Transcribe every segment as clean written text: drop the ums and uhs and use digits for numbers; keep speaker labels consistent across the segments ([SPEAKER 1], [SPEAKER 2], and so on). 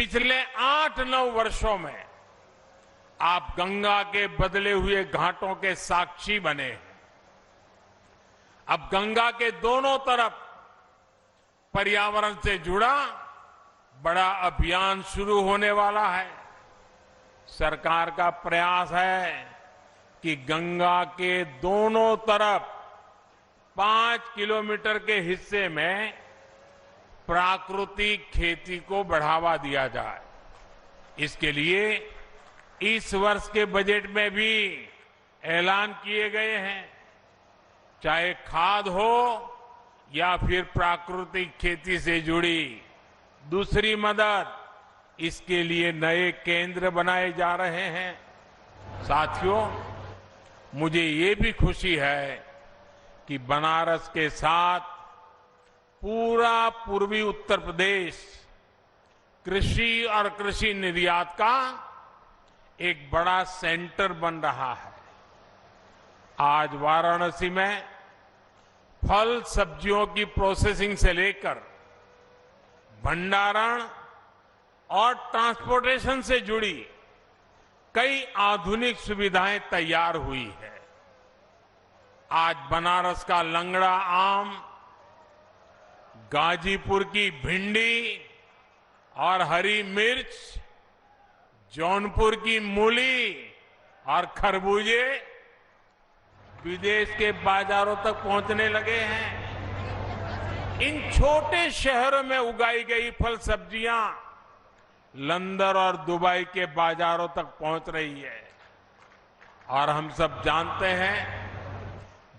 [SPEAKER 1] पिछले 8-9 वर्षों में आप गंगा के बदले हुए घाटों के साक्षी बने हैं। अब गंगा के दोनों तरफ पर्यावरण से जुड़ा बड़ा अभियान शुरू होने वाला है। सरकार का प्रयास है कि गंगा के दोनों तरफ 5 किलोमीटर के हिस्से में प्राकृतिक खेती को बढ़ावा दिया जाए। इसके लिए इस वर्ष के बजट में भी ऐलान किए गए हैं, चाहे खाद हो या फिर प्राकृतिक खेती से जुड़ी दूसरी मदद, इसके लिए नए केंद्र बनाए जा रहे हैं। साथियों, मुझे ये भी खुशी है कि बनारस के साथ पूरा पूर्वी उत्तर प्रदेश कृषि और कृषि निर्यात का एक बड़ा सेंटर बन रहा है। आज वाराणसी में फल सब्जियों की प्रोसेसिंग से लेकर भंडारण और ट्रांसपोर्टेशन से जुड़ी कई आधुनिक सुविधाएं तैयार हुई है। आज बनारस का लंगड़ा आम, गाजीपुर की भिंडी और हरी मिर्च, जौनपुर की मूली और खरबूजे विदेश के बाजारों तक पहुंचने लगे हैं। इन छोटे शहरों में उगाई गई फल सब्जियां लंदन और दुबई के बाजारों तक पहुंच रही है। और हम सब जानते हैं,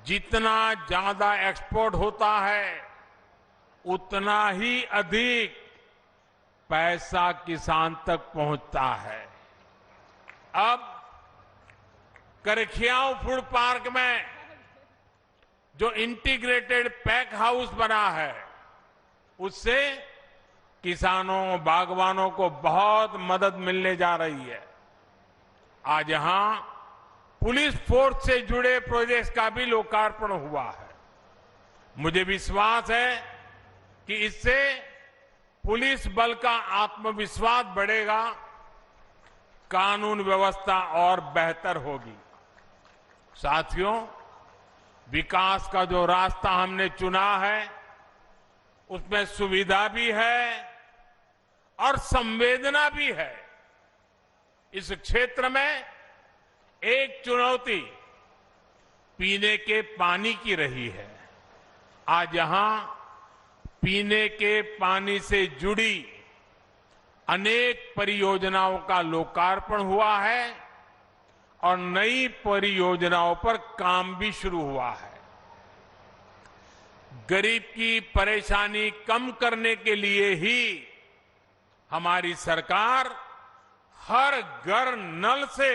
[SPEAKER 1] जितना ज्यादा एक्सपोर्ट होता है उतना ही अधिक पैसा किसान तक पहुंचता है। अब करखियाओं फूड पार्क में जो इंटीग्रेटेड पैक हाउस बना है, उससे किसानों, बागवानों को बहुत मदद मिलने जा रही है। आज यहां पुलिस फोर्स से जुड़े प्रोजेक्ट्स का भी लोकार्पण हुआ है। मुझे विश्वास है कि इससे पुलिस बल का आत्मविश्वास बढ़ेगा, कानून व्यवस्था और बेहतर होगी। साथियों, विकास का जो रास्ता हमने चुना है उसमें सुविधा भी है और संवेदना भी है। इस क्षेत्र में एक चुनौती पीने के पानी की रही है। आज यहां पीने के पानी से जुड़ी अनेक परियोजनाओं का लोकार्पण हुआ है और नई परियोजनाओं पर काम भी शुरू हुआ है। गरीब की परेशानी कम करने के लिए ही हमारी सरकार हर घर नल से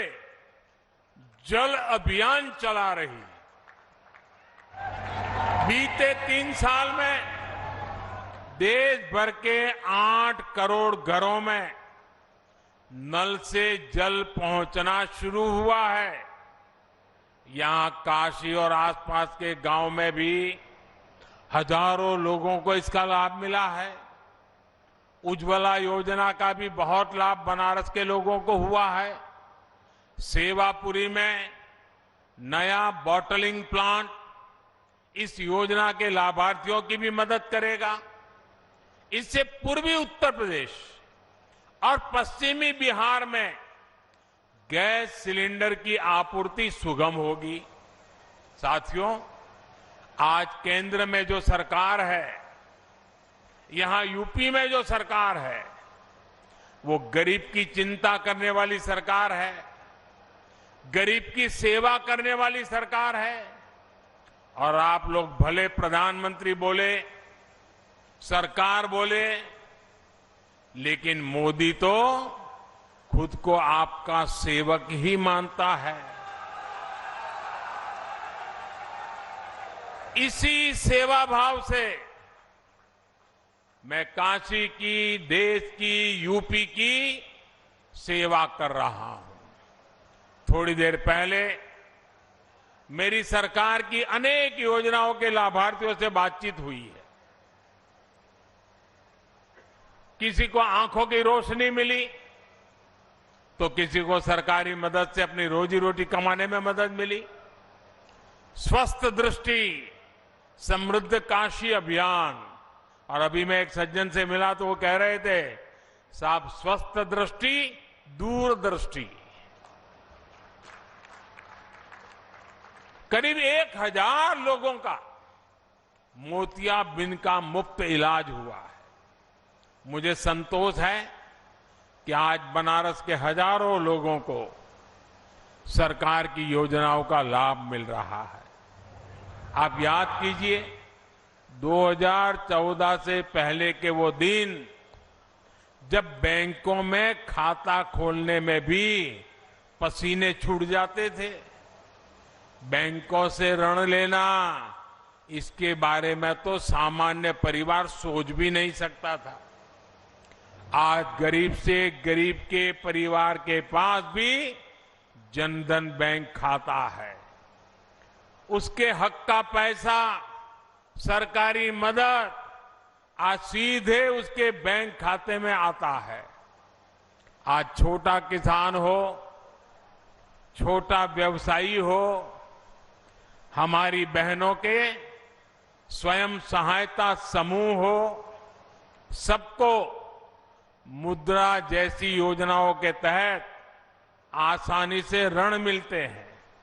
[SPEAKER 1] जल अभियान चला रही है। बीते 3 साल में देश भर के 8 करोड़ घरों में नल से जल पहुंचना शुरू हुआ है। यहां काशी और आसपास के गांव में भी हजारों लोगों को इसका लाभ मिला है। उज्ज्वला योजना का भी बहुत लाभ बनारस के लोगों को हुआ है। सेवापुरी में नया बॉटलिंग प्लांट इस योजना के लाभार्थियों की भी मदद करेगा। इससे पूर्वी उत्तर प्रदेश और पश्चिमी बिहार में गैस सिलेंडर की आपूर्ति सुगम होगी। साथियों, आज केंद्र में जो सरकार है, यहां यूपी में जो सरकार है, वो गरीब की चिंता करने वाली सरकार है, गरीब की सेवा करने वाली सरकार है। और आप लोग भले प्रधानमंत्री बोले, सरकार बोले, लेकिन मोदी तो खुद को आपका सेवक ही मानता है। इसी सेवा भाव से मैं काशी की, देश की, यूपी की सेवा कर रहा हूं। थोड़ी देर पहले मेरी सरकार की अनेक योजनाओं के लाभार्थियों से बातचीत हुई है। किसी को आंखों की रोशनी मिली, तो किसी को सरकारी मदद से अपनी रोजी रोटी कमाने में मदद मिली। स्वस्थ दृष्टि समृद्ध काशी अभियान, और अभी मैं एक सज्जन से मिला तो वो कह रहे थे, साहब स्वस्थ दृष्टि दूरदृष्टि। करीब 1000 लोगों का मोतियाबिंद का मुफ्त इलाज हुआ है। मुझे संतोष है कि आज बनारस के हजारों लोगों को सरकार की योजनाओं का लाभ मिल रहा है। आप याद कीजिए 2014 से पहले के वो दिन जब बैंकों में खाता खोलने में भी पसीने छूट जाते थे। बैंकों से ऋण लेना, इसके बारे में तो सामान्य परिवार सोच भी नहीं सकता था। आज गरीब से गरीब के परिवार के पास भी जनधन बैंक खाता है। उसके हक का पैसा, सरकारी मदद आज सीधे उसके बैंक खाते में आता है। आज छोटा किसान हो, छोटा व्यवसायी हो, हमारी बहनों के स्वयं सहायता समूह हो, सबको मुद्रा जैसी योजनाओं के तहत आसानी से ऋण मिलते हैं।